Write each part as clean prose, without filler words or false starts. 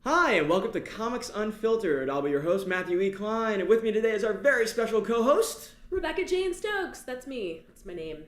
Hi, and welcome to Comics Unfiltered. I'll be your host, Matthew E. Klein, and with me today is our very special co-host, Rebecca Jane Stokes. That's me. That's my name.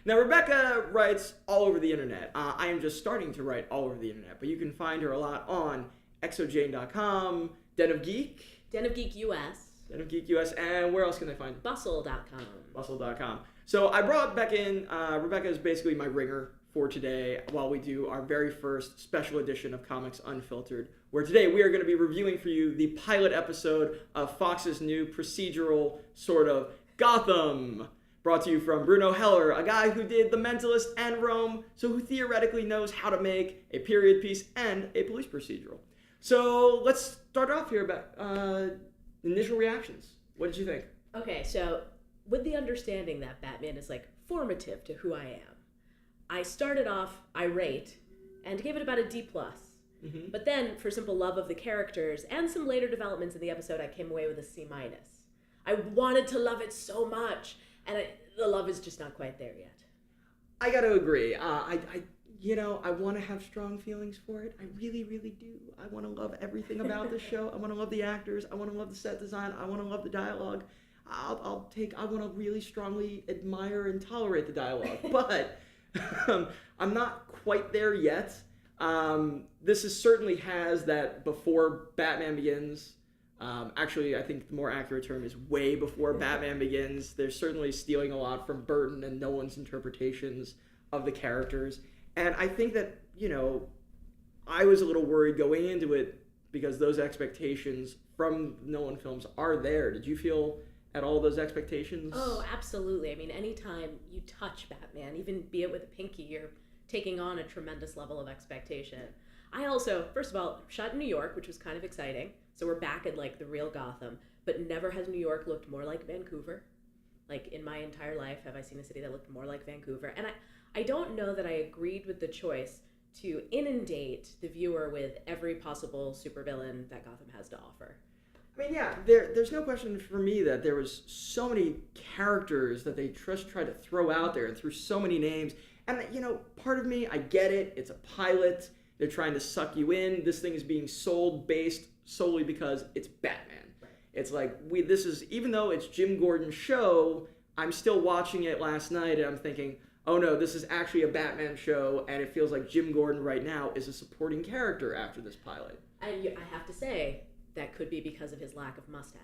Now, Rebecca writes all over the internet. I am just starting to write all over the internet, but you can find her a lot on exojane.com, Den of Geek, Den of Geek US. Den of Geek US, and where else can they find? Bustle.com. Bustle.com. So I brought Beck in. Rebecca is basically my ringer for today while we do our very first special edition of Comics Unfiltered, where today we are going to be reviewing for you the pilot episode of Fox's new procedural sort of Gotham, brought to you from Bruno Heller, a guy who did The Mentalist and Rome, so who theoretically knows how to make a period piece and a police procedural. So let's start off here about initial reactions. What did you think? Okay, so with the understanding that Batman is like formative to who I am, I started off irate and gave it about a D+. Mm-hmm. But then, for simple love of the characters and some later developments in the episode, I came away with a C-. I wanted to love it so much, and the love is just not quite there yet. I got to agree. I want to have strong feelings for it. I really, really do. I want to love everything about this show. I want to love the actors. I want to love the set design. I want to love the dialogue. I want to really strongly admire and tolerate the dialogue. But I'm not quite there yet. This certainly has that before Batman Begins. Actually, I think the more accurate term is way before Batman Begins. They're certainly stealing a lot from Burton and Nolan's interpretations of the characters. And I think that, I was a little worried going into it because those expectations from Nolan films are there. Did you feel at all those expectations? Oh, absolutely. I mean, anytime you touch Batman, even be it with a pinky, you're taking on a tremendous level of expectation. I also, first of all, shot in New York, which was kind of exciting. So we're back at like the real Gotham, but never has New York looked more like Vancouver. Like in my entire life, have I seen a city that looked more like Vancouver? And I don't know that I agreed with the choice to inundate the viewer with every possible supervillain that Gotham has to offer. I mean, yeah, there's no question for me that there was so many characters that they just tried to throw out there and threw so many names. And, part of me, I get it. It's a pilot. They're trying to suck you in. This thing is being sold based solely because it's Batman. Right. It's like, even though it's Jim Gordon's show, I'm still watching it last night and I'm thinking, oh no, this is actually a Batman show and it feels like Jim Gordon right now is a supporting character after this pilot. And I have to say, that could be because of his lack of mustache.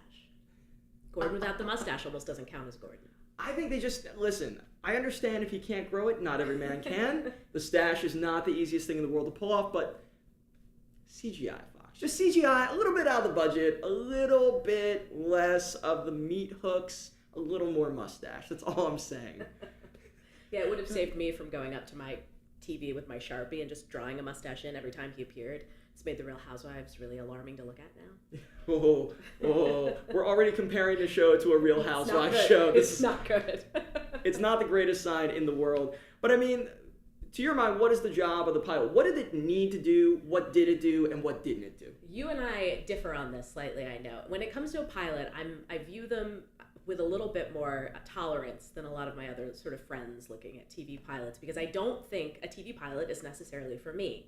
Gordon without the mustache almost doesn't count as Gordon. I think they just, listen, I understand if you can't grow it, not every man can. The stash is not the easiest thing in the world to pull off, but CGI, Fox. Just CGI, a little bit out of the budget, a little bit less of the meat hooks, a little more mustache. That's all I'm saying. Yeah, it would have saved me from going up to my TV with my Sharpie and just drawing a mustache in every time he appeared. It's made the Real Housewives really alarming to look at now. Oh, we're already comparing the show to a Real Housewives show. It's not good. It's not the greatest sign in the world. But I mean, to your mind, what is the job of the pilot? What did it need to do? What did it do? And what didn't it do? You and I differ on this slightly, I know. When it comes to a pilot, I view them with a little bit more tolerance than a lot of my other sort of friends looking at TV pilots, because I don't think a TV pilot is necessarily for me.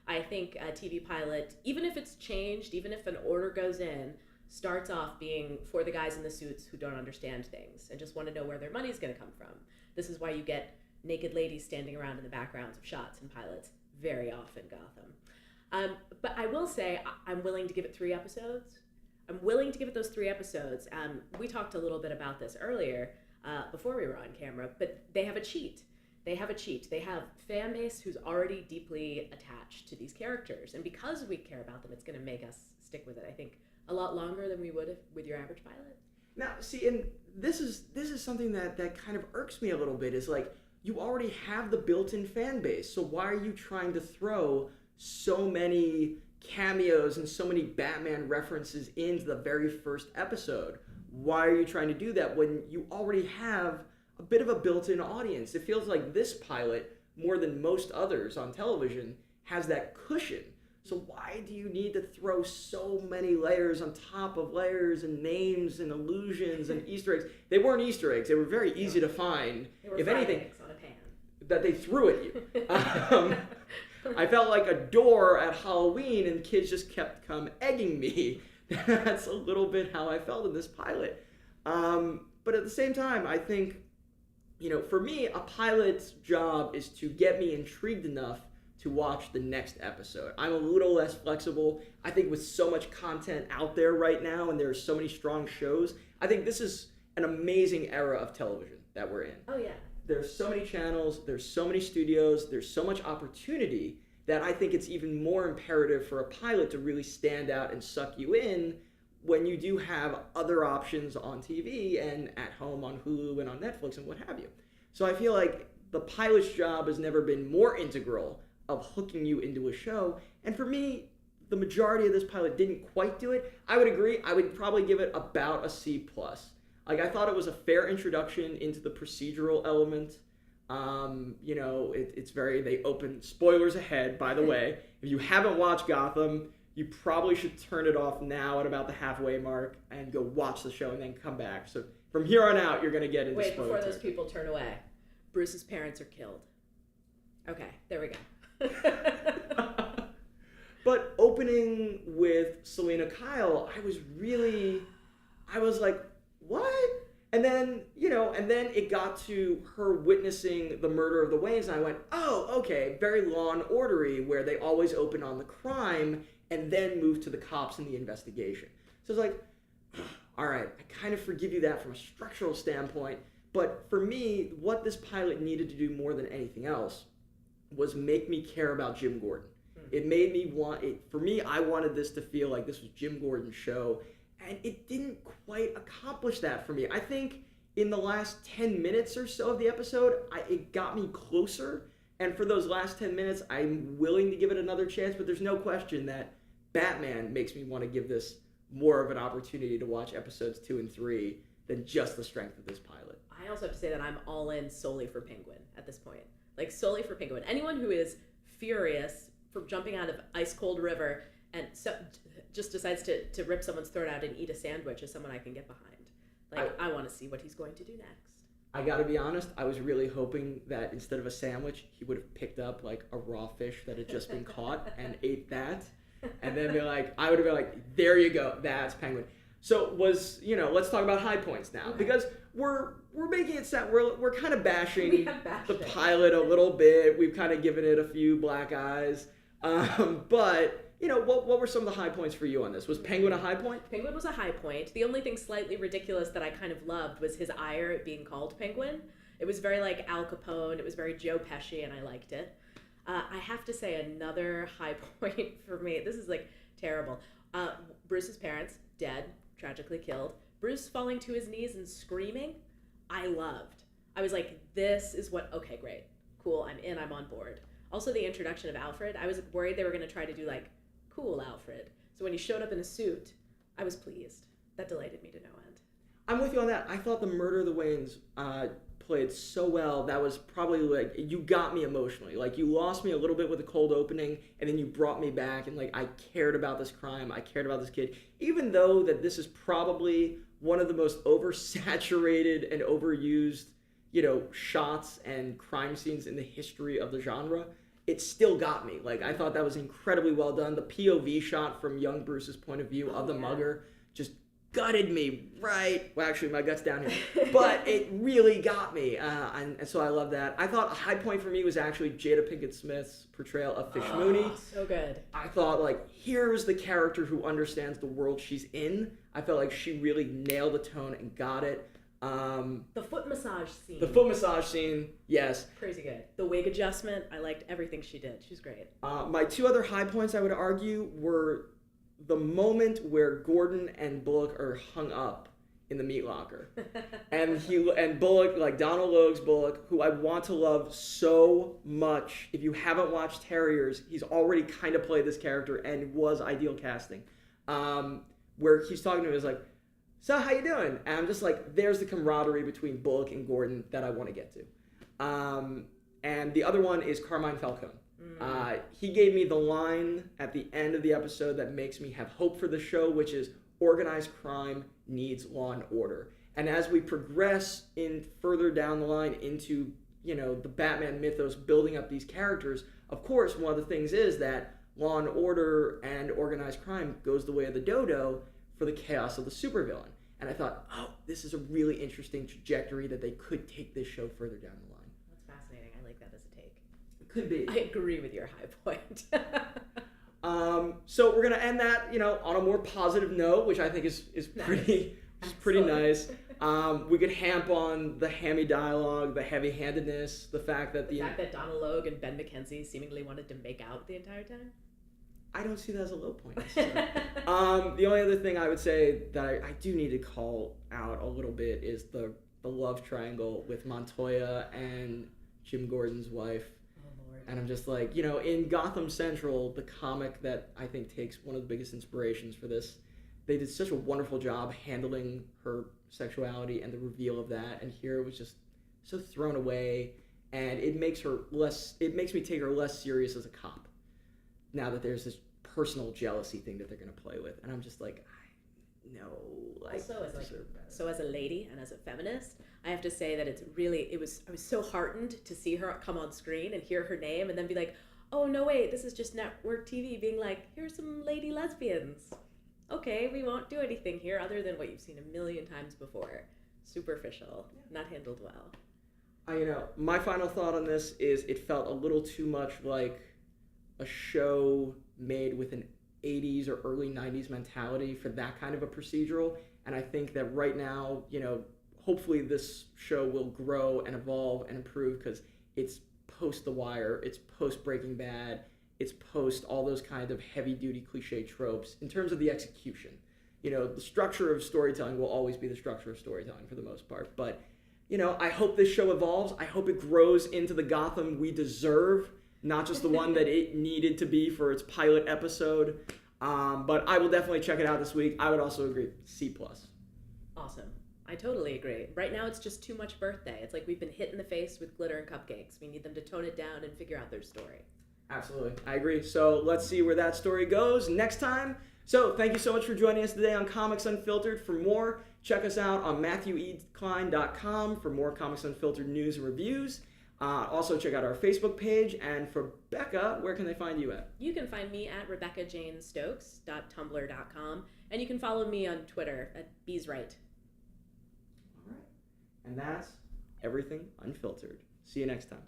I think a TV pilot, even if it's changed, even if an order goes in, starts off being for the guys in the suits who don't understand things and just want to know where their money's going to come from. This is why you get naked ladies standing around in the backgrounds of shots in pilots very often, Gotham. But I will say I'm willing to give it 3 episodes. I'm willing to give it those 3 episodes. We talked a little bit about this earlier before we were on camera, but they have a cheat. They have fan base who's already deeply attached to these characters. And because we care about them, it's going to make us stick with it, I think, a lot longer than we would with your average pilot. Now, see, and this is something that kind of irks me a little bit, is like, you already have the built-in fan base, so why are you trying to throw so many cameos and so many Batman references into the very first episode? Why are you trying to do that when you already have a bit of a built-in audience? It feels like this pilot, more than most others on television, has that cushion. So why do you need to throw so many layers on top of layers and names and allusions and Easter eggs? They weren't Easter eggs. They were very easy to find. They were if fried anything, eggs on a pan. that they threw at you. I felt like a door at Halloween and kids just kept egging me. That's a little bit how I felt in this pilot. But at the same time, I think, for me, a pilot's job is to get me intrigued enough to watch the next episode. I'm a little less flexible. I think with so much content out there right now and there are so many strong shows, I think this is an amazing era of television that we're in. Oh, yeah. There's so many channels, there's so many studios, there's so much opportunity that I think it's even more imperative for a pilot to really stand out and suck you in when you do have other options on TV and at home on Hulu and on Netflix and what have you. So I feel like the pilot's job has never been more integral of hooking you into a show. And for me, the majority of this pilot didn't quite do it. I would agree. I would probably give it about a C+. Like, I thought it was a fair introduction into the procedural element. It's very, they open, spoilers ahead, by the way. If you haven't watched Gotham, you probably should turn it off now at about the halfway mark and go watch the show and then come back. So from here on out, you're going to get into spoiler before those people turn away. Bruce's parents are killed. Okay, there we go. But opening with Selena Kyle, I was like, what? And then, it got to her witnessing the murder of the Waynes, and I went, oh, okay, very Law and Ordery, where they always open on the crime and then move to the cops and the investigation. So it's like, all right, I kind of forgive you that from a structural standpoint, but for me, what this pilot needed to do more than anything else was make me care about Jim Gordon. It made me I wanted this to feel like this was Jim Gordon's show, and it didn't quite accomplish that for me. I think in the last 10 minutes or so of the episode, it got me closer, and for those last 10 minutes, I'm willing to give it another chance, but there's no question that Batman makes me want to give this more of an opportunity to watch episodes 2 and 3 than just the strength of this pilot. I also have to say that I'm all in solely for Penguin at this point. Like, solely for Penguin. Anyone who is furious for jumping out of ice cold river and just decides to rip someone's throat out and eat a sandwich is someone I can get behind. Like, I want to see what he's going to do next. I gotta be honest, I was really hoping that instead of a sandwich, he would have picked up like a raw fish that had just been caught and ate that. And then I would have been like, there you go, that's Penguin. So let's talk about high points now. Okay. Because we're making it sound, we're kind of bashing the pilot a little bit. We've kind of given it a few black eyes. But, what were some of the high points for you on this? Was Penguin a high point? Penguin was a high point. The only thing slightly ridiculous that I kind of loved was his ire at being called Penguin. It was very like Al Capone. It was very Joe Pesci, and I liked it. I have to say another high point for me. This is like terrible. Bruce's parents, dead, tragically killed. Bruce falling to his knees and screaming, I loved. I was like, this is okay, great. Cool, I'm in, I'm on board. Also, the introduction of Alfred, I was worried they were going to try to do like, cool Alfred. So when he showed up in a suit, I was pleased. That delighted me to no end. I'm with you on that. I thought the murder of the Waynes played so well. That was probably like, you got me emotionally. Like, you lost me a little bit with the cold opening, and then you brought me back, and like, I cared about this crime. I cared about this kid. Even though that this is probably one of the most oversaturated and overused, shots and crime scenes in the history of the genre, it still got me. Like, I thought that was incredibly well done. The POV shot from young Bruce's point of view of the mugger just gutted me, right? Well, actually, my gut's down here. But it really got me. And so I love that. I thought a high point for me was actually Jada Pinkett Smith's portrayal of Fish Mooney. So good. I thought, like, here's the character who understands the world she's in. I felt like she really nailed the tone and got it. The foot massage scene. The foot massage scene, yes. Crazy good. The wig adjustment, I liked everything she did. She's great. My two other high points, I would argue, were the moment where Gordon and Bullock are hung up in the meat locker. and Bullock, like Donald Logue's Bullock, who I want to love so much. If you haven't watched Terriers, he's already kind of played this character and was ideal casting. Where he's talking to him, he's like, so how you doing? And I'm just like, there's the camaraderie between Bullock and Gordon that I want to get to. And the other one is Carmine Falcone. He gave me the line at the end of the episode that makes me have hope for the show, which is organized crime needs law and order. And as we progress in further down the line into, the Batman mythos, building up these characters, of course, one of the things is that Law and Order and organized crime goes the way of the dodo for the chaos of the supervillain. And I thought, oh, this is a really interesting trajectory that they could take this show further down the line. That's fascinating. I like that as a take. It could be. I agree with your high point. So we're gonna end that, on a more positive note, which I think is pretty nice. We could hamp on the hammy dialogue, the heavy-handedness, the fact that the fact that Donald Logue and Ben McKenzie seemingly wanted to make out the entire time. I don't see that as a low point. The only other thing I would say that I do need to call out a little bit is the love triangle with Montoya and Jim Gordon's wife. And I'm just like, in Gotham Central, the comic that I think takes one of the biggest inspirations for this, they did such a wonderful job handling her sexuality and the reveal of that. And here it was just so thrown away, and it makes me take her less serious as a cop. Now that there's this personal jealousy thing that they're going to play with, and I'm just like, so as a lady and as a feminist, I have to say that I was so heartened to see her come on screen and hear her name and then be like, oh no wait, this is just network TV being like, here's some lady lesbians. Okay, we won't do anything here other than what you've seen a million times before. Superficial, not handled well. My final thought on this is it felt a little too much like a show made with an 80s or early 90s mentality for that kind of a procedural. And I think that right now, hopefully this show will grow and evolve and improve because it's post The Wire, it's post Breaking Bad, it's post all those kind of heavy-duty cliche tropes in terms of the execution. The structure of storytelling will always be the structure of storytelling for the most part. But, I hope this show evolves. I hope it grows into the Gotham we deserve, not just the one that it needed to be for its pilot episode. But I will definitely check it out this week. I would also agree, C+. Awesome. I totally agree. Right now it's just too much birthday. It's like we've been hit in the face with glitter and cupcakes. We need them to tone it down and figure out their story. Absolutely. I agree. So let's see where that story goes next time. So thank you so much for joining us today on Comics Unfiltered. For more, check us out on MatthewEkline.com for more Comics Unfiltered news and reviews. Also, check out our Facebook page. And for Becca, where can they find you at? You can find me at RebeccaJaneStokes.tumblr.com. And you can follow me on Twitter at BeesRight. All right. And that's everything unfiltered. See you next time.